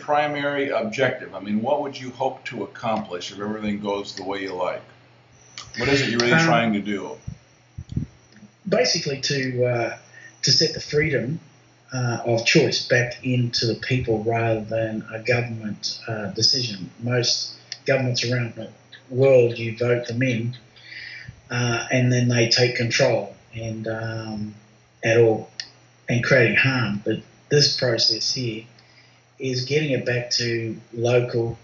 primary objective? I mean, what would you hope to accomplish if everything goes the way you like? What is it you're really trying to do? Basically, to set the freedom of choice back into the people rather than a government decision. Most governments around the world, you vote them in, and then they take control and creating harm. But this process here is getting it back to local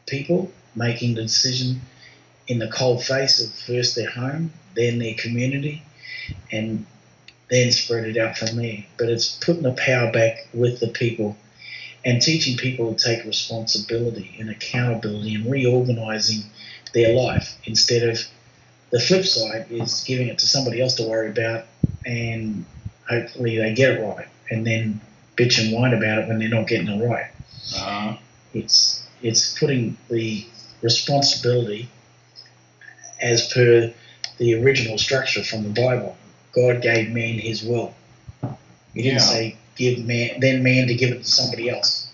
people making the decision in the cold face of first their home, then their community, and then spread it out from there. But it's putting the power back with the people and teaching people to take responsibility and accountability and reorganising their life, instead of the flip side is giving it to somebody else to worry about, and hopefully they get it right and then bitch and whine about it when they're not getting it right. Uh-huh. It's putting the responsibility as per the original structure from the Bible. God gave man his will. He didn't say give man to give it to somebody else.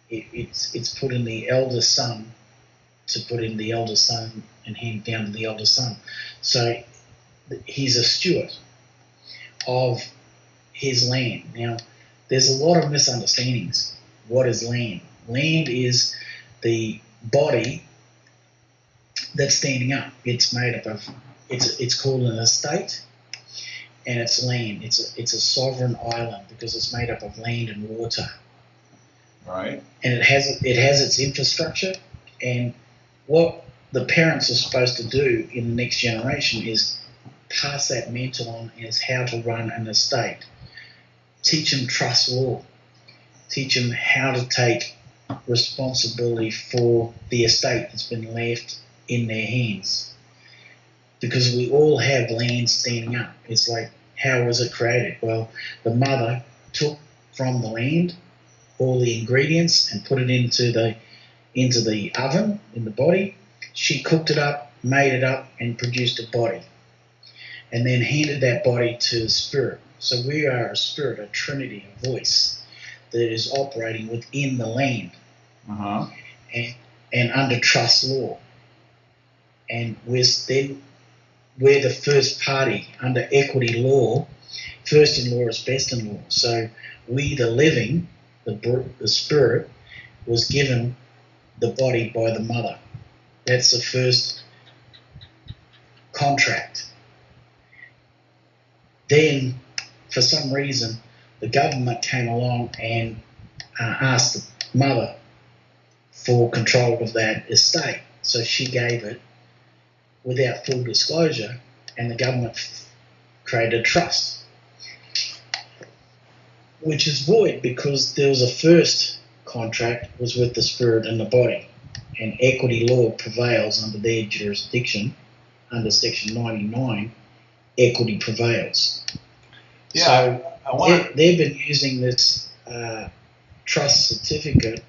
It's putting the elder son to put in the elder son and hand down to the elder son. So he's a steward of his land. Now, there's a lot of misunderstandings. What is land? Land is the body that's standing up. It's made up of, it's called an estate, and it's land. It's a sovereign island because it's made up of land and water. Right. And it has its infrastructure, and what the parents are supposed to do in the next generation is pass that mantle on as how to run an estate. Teach them trust law. Teach them how to take responsibility for the estate that's been left in their hands. Because we all have land standing up. It's like, how was it created? Well, the mother took from the land all the ingredients and put it into the oven in the body. She cooked it up, made it up, and produced a body, and then handed that body to the spirit. So we are a spirit, a trinity, a voice that is operating within the land, and under trust law. And we're the first party under equity law. First in law is best in law. So we, the living, the spirit, was given the body by the mother. That's the first contract. Then, for some reason, the government came along and asked the mother for control of that estate. So she gave it without full disclosure, and the government created a trust, which is void because there was a first contract was with the spirit and the body, and equity law prevails under their jurisdiction. Under Section 99, equity prevails. Yeah, so they've been using this trust certificate,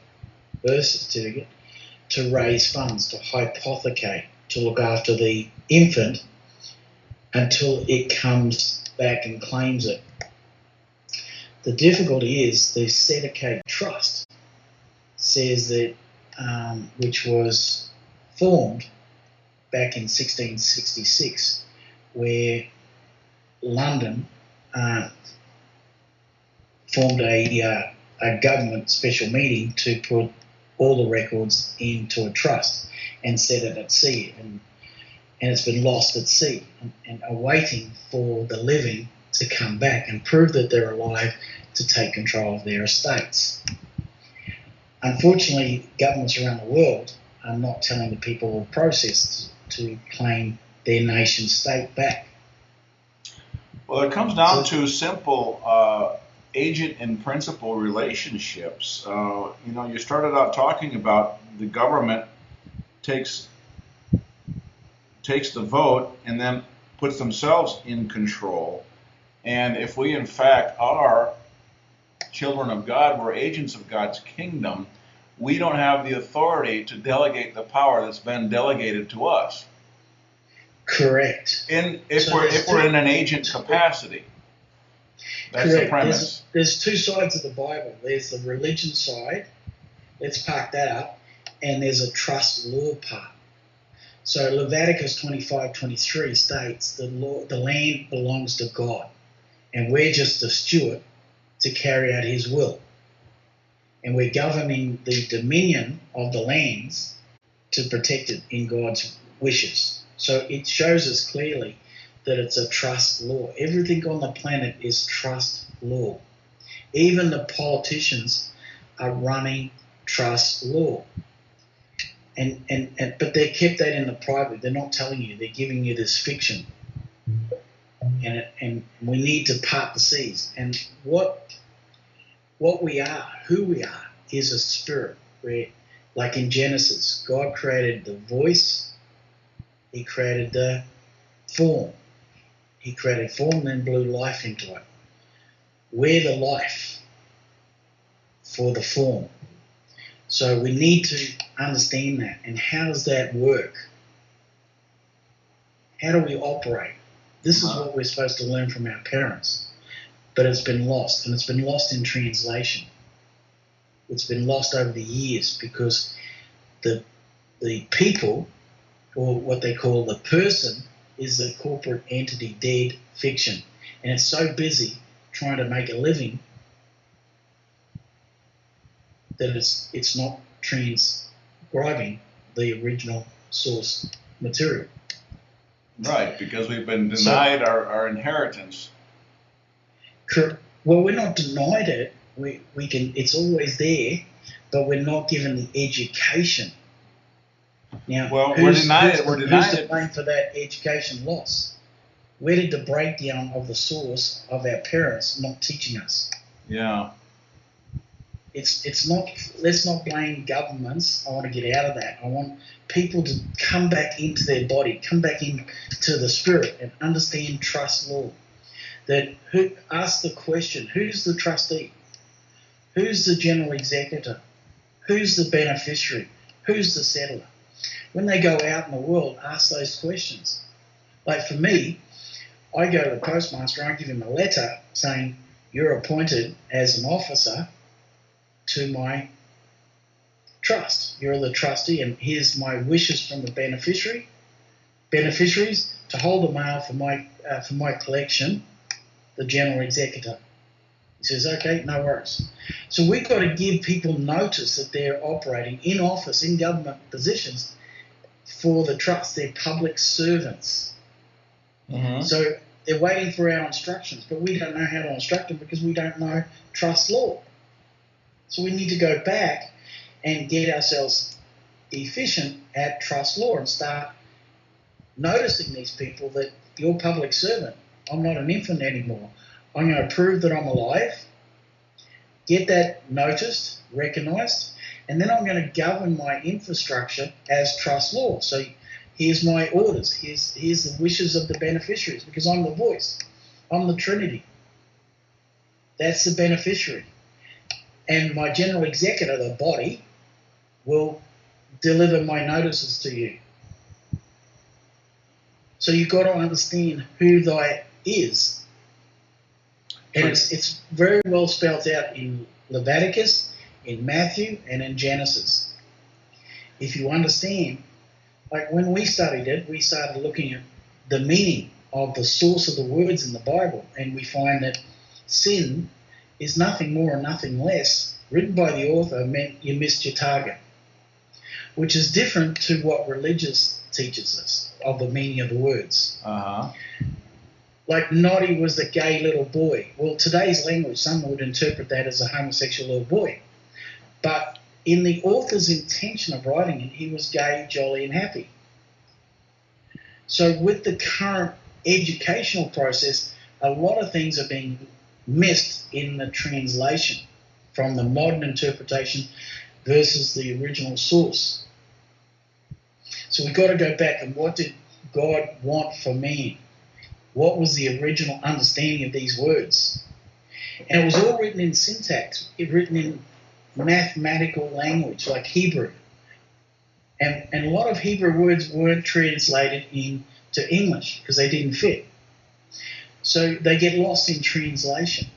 birth certificate, to raise funds, to hypothecate, to look after the infant until it comes back and claims it. The difficulty is the Sedicate Trust says that, which was formed back in 1666, where London formed a government special meeting to put all the records into a trust and set it at sea, and it's been lost at sea and awaiting for the living to come back and prove that they're alive to take control of their estates. Unfortunately, governments around the world are not telling the people the process to claim their nation state back. Well, it comes down to simple agent and principal relationships. You started out talking about the government takes the vote and then puts themselves in control. And if we in fact are children of God, we're agents of God's kingdom, we don't have the authority to delegate the power that's been delegated to us. Correct. If we're in an agent capacity. That's Correct. the premise. There's two sides of the Bible. There's the religion side. Let's park that up. And there's a trust law part. So Leviticus 25:23 states the land belongs to God, and we're just a steward to carry out His will. And we're governing the dominion of the lands to protect it in God's wishes. So it shows us clearly that it's a trust law. Everything on the planet is trust law. Even the politicians are running trust law. But they kept that in the private. They're not telling you. They're giving you this fiction. And we need to part the seas. And what we are, who we are, is a spirit. Where, like in Genesis, God created the voice. He created the form. He created form, then blew life into it. We're the life for the form. So we need to understand that. And how does that work? How do we operate? This is what we're supposed to learn from our parents. But it's been lost, and it's been lost in translation. It's been lost over the years because the people, or what they call the person, is the corporate entity, dead fiction. And it's so busy trying to make a living that it's not transcribing the original source material. Right, because we've been denied our inheritance. Well, we're not denied it. We can. It's always there, but we're not given the education. Now, we're denied it. Who's to blame for that education loss? Where did the breakdown of the source of our parents not teaching us? Yeah. It's not. Let's not blame governments. I want to get out of that. I want people to come back into their body, come back into the spirit, and understand trust law. That ask the question: who's the trustee? Who's the general executor? Who's the beneficiary? Who's the settler? When they go out in the world, ask those questions. Like for me, I go to the postmaster and I give him a letter saying, you're appointed as an officer to my trust. You're the trustee, and here's my wishes from the beneficiaries to hold the mail for my collection, the general executor. He says, okay, no worries. So we've got to give people notice that they're operating in office, in government positions for the trust. They're public servants. Mm-hmm. So they're waiting for our instructions, but we don't know how to instruct them because we don't know trust law. So we need to go back and get ourselves efficient at trust law and start noticing these people that you're public servant. I'm not an infant anymore. I'm going to prove that I'm alive, get that noticed, recognised, and then I'm going to govern my infrastructure as trust law. So here's my orders. Here's the wishes of the beneficiaries because I'm the voice. I'm the Trinity. That's the beneficiary. And my general executor, the body, will deliver my notices to you. So you've got to understand who thy is. And it's very well spelled out in Leviticus, in Matthew, and in Genesis. If you understand, like when we studied it, we started looking at the meaning of the source of the words in the Bible, and we find that sin is nothing more and nothing less, written by the author, meant you missed your target, which is different to what religious teaches us of the meaning of the words. Uh-huh. Like naughty was the gay little boy. Well, today's language, some would interpret that as a homosexual little boy. But in the author's intention of writing it, he was gay, jolly, and happy. So with the current educational process, a lot of things are being missed in the translation from the modern interpretation versus the original source. So we've got to go back and what did God want for man? What was the original understanding of these words? And it was all written in syntax, written in mathematical language like Hebrew. And a lot of Hebrew words weren't translated into English because they didn't fit. So they get lost in translation.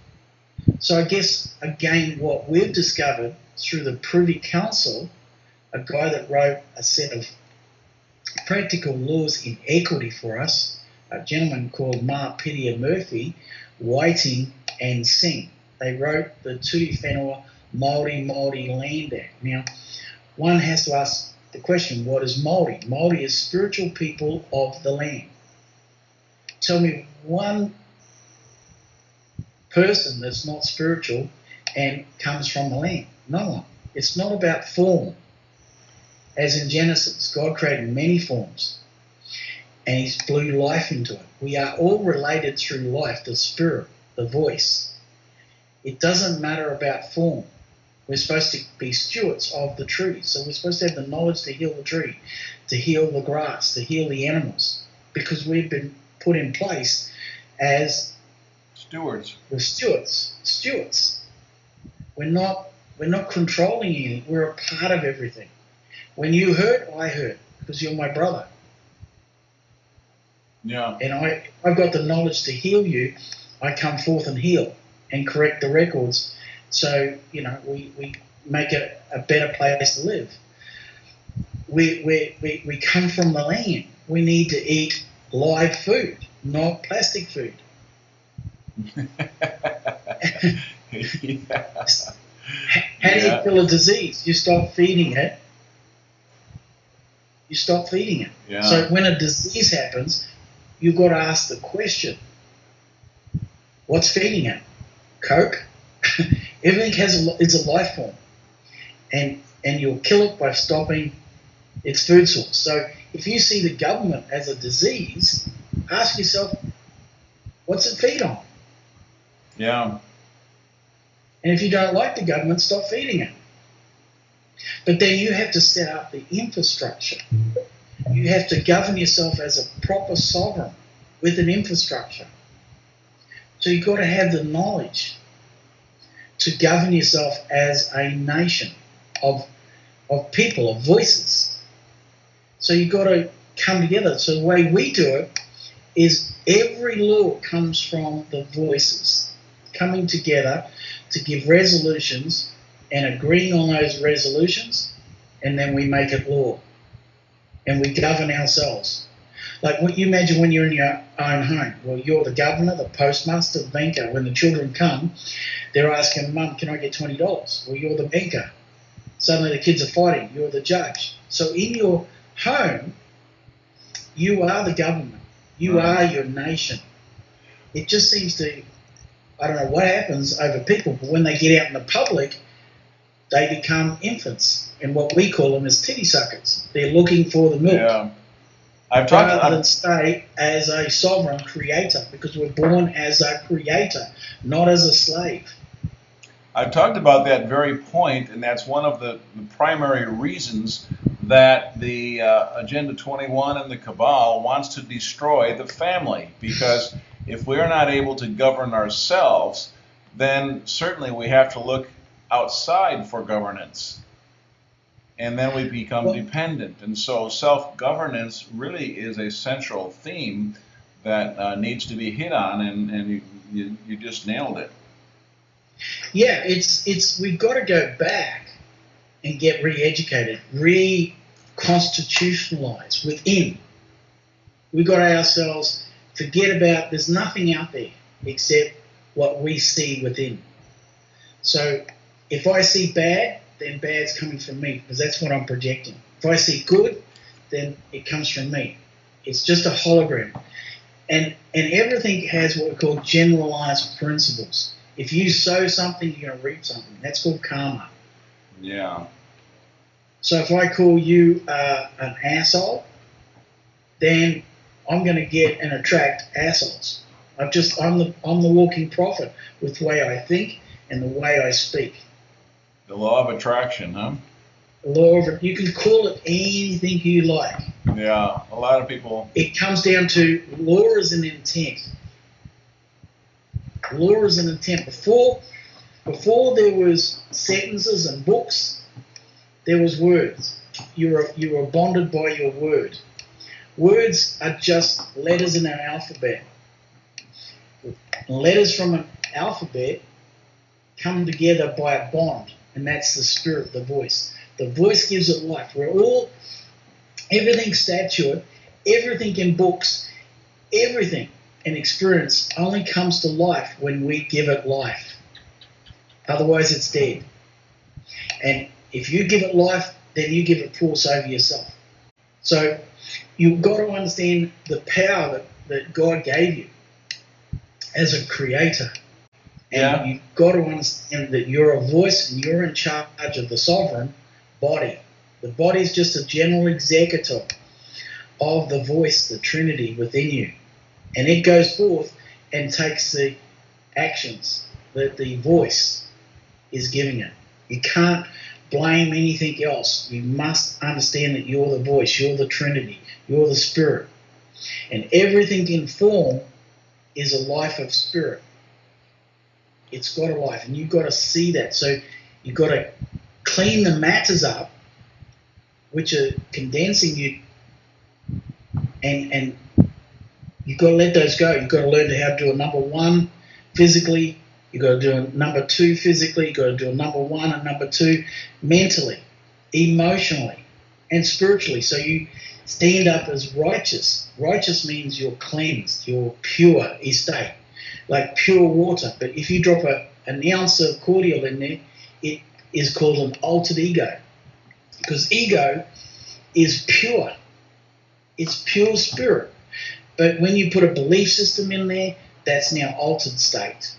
So I guess, again, what we've discovered through the Privy Council, a guy that wrote a set of practical laws in equity for us, a gentleman called Mark Pitia Murphy, Whiting and Singh. They wrote the Tuti Whenua Māori Land Act. Now, one has to ask the question, what is Māori? Māori is spiritual people of the land. Tell me one person that's not spiritual and comes from the land. No one. It's not about form. As in Genesis, God created many forms and He blew life into it. We are all related through life, the spirit, the voice. It doesn't matter about form. We're supposed to be stewards of the tree. So we're supposed to have the knowledge to heal the tree, to heal the grass, to heal the animals, because we've been put in place as stewards. We're stewards. We're not controlling anything. We're a part of everything. When you hurt, I hurt, because you're my brother. Yeah. And I've got the knowledge to heal you. I come forth and heal and correct the records. So, we make it a better place to live. We come from the land. We need to eat live food, not plastic food. How do you kill a disease? You stop feeding it. Yeah. So when a disease happens, you've got to ask the question, what's feeding it? Coke? Everything is a life form. And you'll kill it by stopping its food source. So if you see the government as a disease, ask yourself, what's it feed on? Yeah. And if you don't like the government, stop feeding it. But then you have to set up the infrastructure. You have to govern yourself as a proper sovereign with an infrastructure. So you've got to have the knowledge to govern yourself as a nation of people, of voices. So you've got to come together. So the way we do it is every law comes from the voices coming together to give resolutions and agreeing on those resolutions, and then we make it law. And we govern ourselves. Like what you imagine when you're in your own home. Well, you're the governor, the postmaster, the banker. When the children come, they're asking, Mum, can I get $20? Well, you're the banker. Suddenly the kids are fighting. You're the judge. So in your home, you are the government. You are your nation. It just seems to, I don't know what happens over people, but when they get out in the public, they become infants. And what we call them is titty suckers. They're looking for the milk. Yeah. Rather than stay as a sovereign creator, because we're born as a creator, not as a slave. I've talked about that very point, and that's one of the primary reasons that the Agenda 21 and the cabal wants to destroy the family. Because if we're not able to govern ourselves, then certainly we have to look outside for governance. And then we become dependent. And so self-governance really is a central theme that needs to be hit on, and you just nailed it. Yeah, it's we've got to go back and get re-educated, re-constitutionalized within. We've got ourselves, forget about, there's nothing out there except what we see within. So if I see bad, then bad's coming from me, because that's what I'm projecting. If I see good, then it comes from me. It's just a hologram. And everything has what we call generalized principles. If you sow something, you're going to reap something. That's called karma. Yeah. So if I call you an asshole, then I'm going to get and attract assholes. I'm the walking prophet with the way I think and the way I speak. The law of attraction, huh? You can call it anything you like. Yeah, a lot of people. It comes down to law is an intent. Law is an intent. Before there was sentences and books, there was words. You were bonded by your word. Words are just letters in an alphabet. Letters from an alphabet come together by a bond, and that's the spirit, the voice. The voice gives it life. Everything statute, everything in books, everything in experience only comes to life when we give it life. Otherwise, it's dead. And if you give it life, then you give it force over yourself. So you've got to understand the power that God gave you as a creator. And you've got to understand that you're a voice and you're in charge of the sovereign body. The body is just a general executive of the voice, the Trinity within you. And it goes forth and takes the actions that the voice is giving it. You can't blame anything else. You must understand that you're the voice, you're the Trinity, you're the Spirit. And everything in form is a life of spirit. It's got a life, and you've got to see that. So you've got to clean the matters up, which are condensing you, and you've got to let those go. You've got to learn how to do a number one physically. You've got to do a number two physically. You've got to do a number one and number two mentally, emotionally, and spiritually. So you stand up as righteous. Righteous means you're cleansed, you're pure estate, like pure water. But if you drop an ounce of cordial in there, it is called an altered ego. Because ego is pure. It's pure spirit. But when you put a belief system in there, that's now altered state.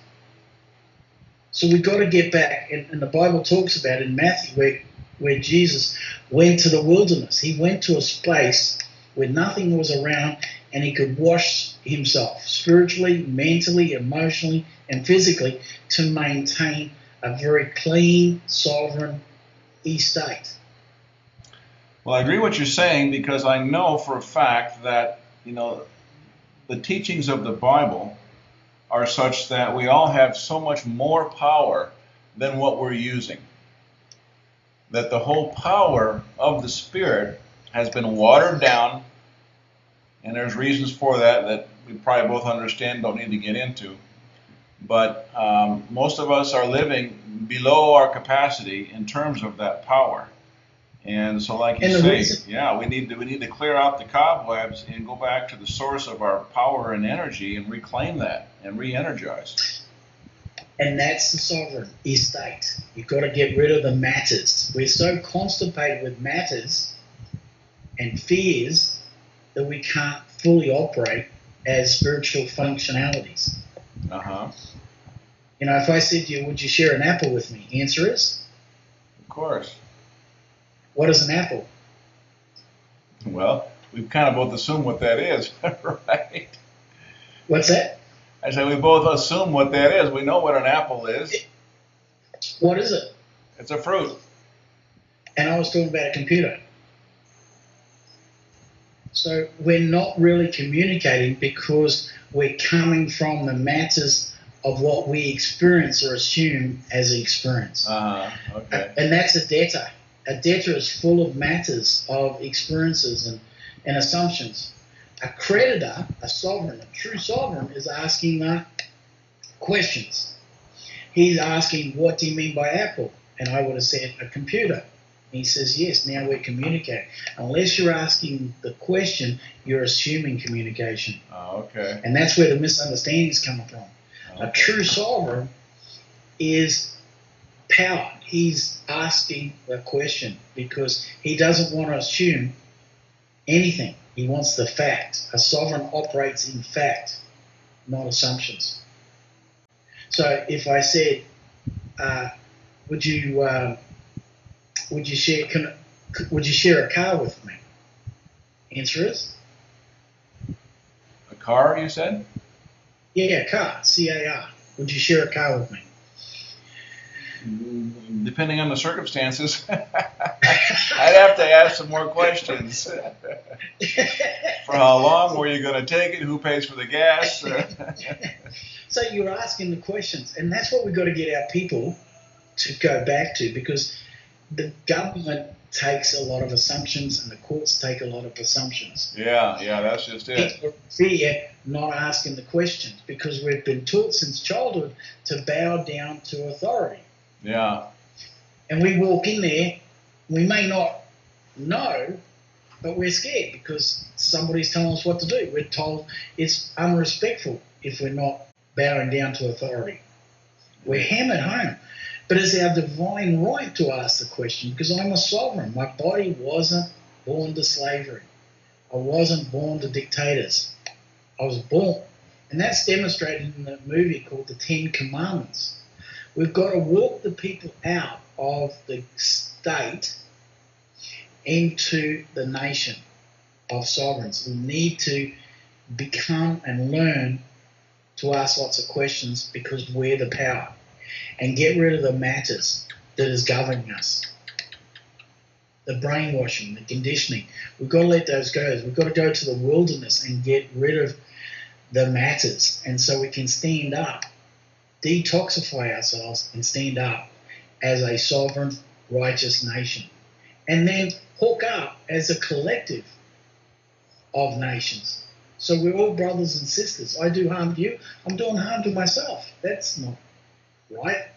So we've got to get back, and the Bible talks about in Matthew where Jesus went to the wilderness. He went to a space where nothing was around, and he could wash himself spiritually, mentally, emotionally, and physically to maintain a very clean, sovereign estate. Well, I agree with what you're saying, because I know for a fact that, the teachings of the Bible are such that we all have so much more power than what we're using. That the whole power of the Spirit has been watered down, and there's reasons for that we probably both understand, don't need to get into. But most of us are living below our capacity in terms of that power. And so, like you say, we need to clear out the cobwebs and go back to the source of our power and energy and reclaim that and re-energize. And that's the sovereign estate. You've got to get rid of the matters. We're so constipated with matters and fears that we can't fully operate as spiritual functionalities. Uh-huh. If I said to you, would you share an apple with me? Answer is? Of course. What is an apple? Well, we've kind of both assumed what that is, right? What's that? I said we both assume what that is. We know what an apple is. What is it? It's a fruit. And I was talking about a computer. So we're not really communicating because we're coming from the matters of what we experience or assume as an experience. Okay. And that's a debtor. A debtor is full of matters of experiences and assumptions. A creditor, a sovereign, a true sovereign, is asking questions. He's asking, what do you mean by apple? And I would have said, a computer. He says, yes, now we're communicating. Unless you're asking the question, you're assuming communication. Okay. And that's where the misunderstandings come from. Okay. A true sovereign is power. He's asking a question because he doesn't want to assume anything. He wants the fact. A sovereign operates in fact, not assumptions. So if I said, would you share a car with me? Answer is? A car, you said? Yeah, car, C-A-R. Would you share a car with me? Depending on the circumstances, I'd have to ask some more questions. For how long were you going to take it? Who pays for the gas? So you're asking the questions, and that's what we've got to get our people to go back to, because the government takes a lot of assumptions, and the courts take a lot of assumptions. Yeah, that's just it. People fear not asking the questions because we've been taught since childhood to bow down to authority. Yeah. And we walk in there, we may not know, but we're scared because somebody's telling us what to do. We're told it's unrespectful if we're not bowing down to authority. We're hammered home. But it's our divine right to ask the question because I'm a sovereign. My body wasn't born to slavery. I wasn't born to dictators. I was born. And that's demonstrated in the movie called The 10 Commandments. We've got to walk the people out of the state into the nation of sovereigns. We need to become and learn to ask lots of questions because we're the power. And get rid of the matters that is governing us. The brainwashing, the conditioning. We've got to let those go. We've got to go to the wilderness and get rid of the matters. And so we can stand up, detoxify ourselves and stand up as a sovereign, righteous nation. And then hook up as a collective of nations. So we're all brothers and sisters. I do harm to you, I'm doing harm to myself. That's not right.